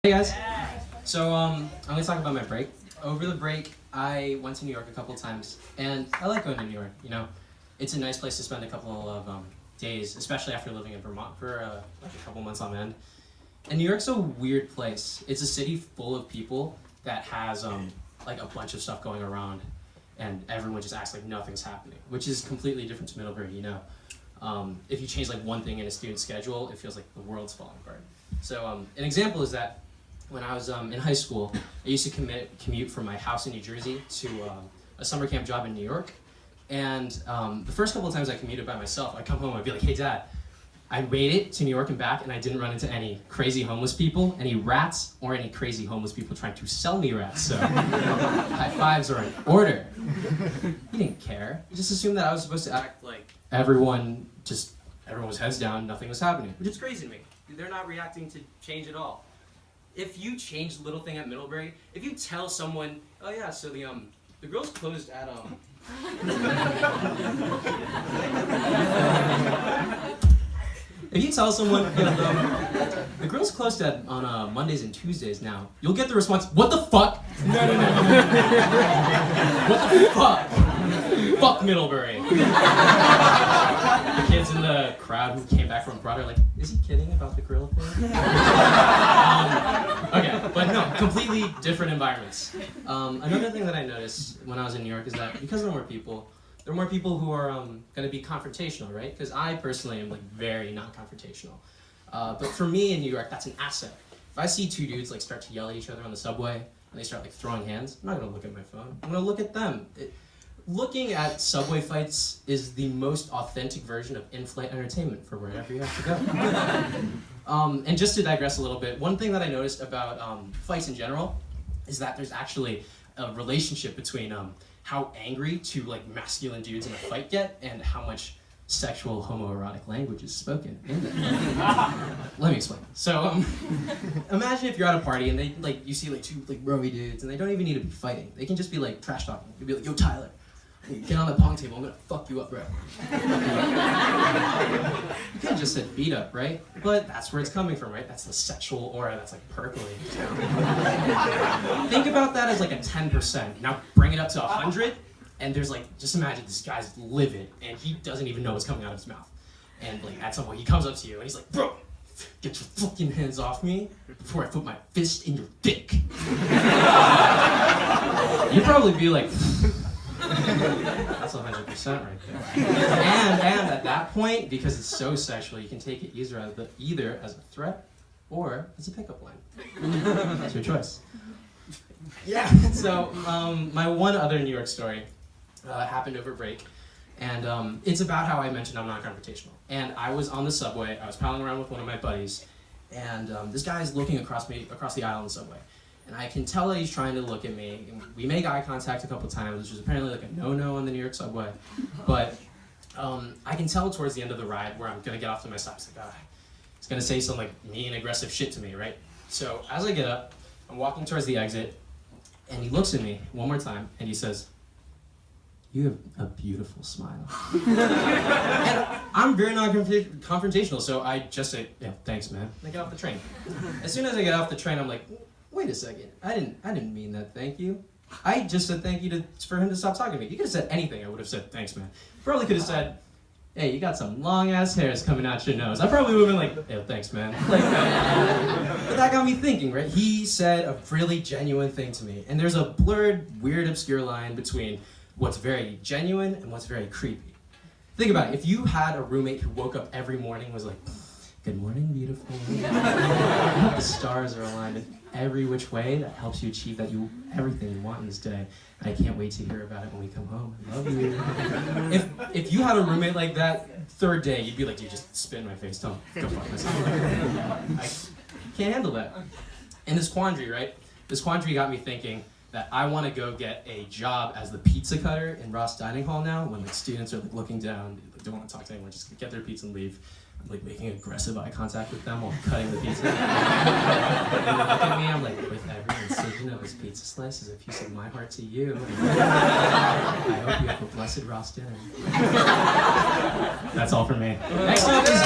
Hey guys. So I'm gonna talk about my break. Over the break, I went to New York a couple times, and I like going to New York. You know, it's a nice place to spend a couple of days, especially after living in Vermont for like a couple months on end. And New York's a weird place. It's a city full of people that has like a bunch of stuff going around, and everyone just acts like nothing's happening, which is completely different to Middlebury. You know, if you change like one thing in a student's schedule, it feels like the world's falling apart. So an example is that when I was in high school, I used to commute from my house in New Jersey to a summer camp job in New York. And the first couple of times I commuted by myself, I'd come home and I'd be like, hey dad, I made it to New York and back and I didn't run into any crazy homeless people, any rats, or any crazy homeless people trying to sell me rats. So high fives are in order. He didn't care. He just assumed that I was supposed to act like everyone was heads down, nothing was happening, which is crazy to me. They're not reacting to change at all. If you change the little thing at Middlebury, if you tell someone, oh yeah, so the girls closed at if you tell someone the girls closed on Mondays and Tuesdays now, you'll get the response, what the fuck? No. What the fuck? Fuck Middlebury. The kids in the crowd who came back from abroad are like, is he kidding about the grill thing? Okay, but no, completely different environments. Another thing that I noticed when I was in New York is that because there are more people who are going to be confrontational, right? Because I personally am like very non-confrontational. But for me in New York, that's an asset. If I see two dudes like start to yell at each other on the subway and they start like throwing hands, I'm not going to look at my phone. I'm going to look at them. Looking at subway fights is the most authentic version of in-flight entertainment for wherever you have to go. And just to digress a little bit, one thing that I noticed about fights in general is that there's actually a relationship between how angry two like masculine dudes in a fight get and how much sexual homoerotic language is spoken in that. Let me explain. So imagine if you're at a party and you see like two like rowy dudes and they don't even need to be fighting. They can just be like trash talking. You'd be like, yo Tyler, get on the pong table, I'm gonna fuck you up, bro. You could have just said beat up, right? But that's where it's coming from, right? That's the sexual aura that's like percolating down. Think about that as like a 10%. Now bring it up to 100, and there's like, just imagine this guy's livid, and he doesn't even know what's coming out of his mouth. And like at some point he comes up to you, and he's like, bro, get your fucking hands off me before I put my fist in your dick. You'd probably be like, that's 100% right there. And at that point, because it's so sexual, you can take it either as a threat or as a pickup line. That's your choice. Yeah, so my one other New York story happened over break, and it's about how I mentioned I'm not confrontational. And I was on the subway, I was palling around with one of my buddies, and this guy is looking across the aisle on the subway. And I can tell that he's trying to look at me. And we make eye contact a couple times, which is apparently like a no-no on the New York subway. But I can tell towards the end of the ride where I'm gonna get off to my stop. It's like, he's gonna say some like mean, aggressive shit to me, right? So as I get up, I'm walking towards the exit, and he looks at me one more time, and he says, you have a beautiful smile. And I'm very non-confrontational, so I just say, yeah, thanks, man. And I get off the train. As soon as I get off the train, I'm like, wait a second, I didn't mean that, thank you. I just said thank you for him to stop talking to me. You could have said anything, I would have said, thanks, man. Probably could have said, hey, you got some long-ass hairs coming out your nose. I probably would have been like, hey, thanks, man. Like, but that got me thinking, right? He said a really genuine thing to me. And there's a blurred, weird, obscure line between what's very genuine and what's very creepy. Think about it. If you had a roommate who woke up every morning and was like, good morning, beautiful. The stars are aligned in every which way. That helps you achieve everything you want in this day. And I can't wait to hear about it when we come home. I love you. If you had a roommate like that, third day, you'd be like, dude, just spit in my face. Don't go fuck myself. I can't handle that. And this quandary, right? This quandary got me thinking that I want to go get a job as the pizza cutter in Ross Dining Hall now, when like students are like looking down, they don't want to talk to anyone, just get their pizza and leave. I'm like making aggressive eye contact with them while cutting the pizza. And they look at me, I'm like, with every incision of this pizza slice is a piece of my heart to you. I hope you have a blessed Ross dinner. That's all for me. Next up is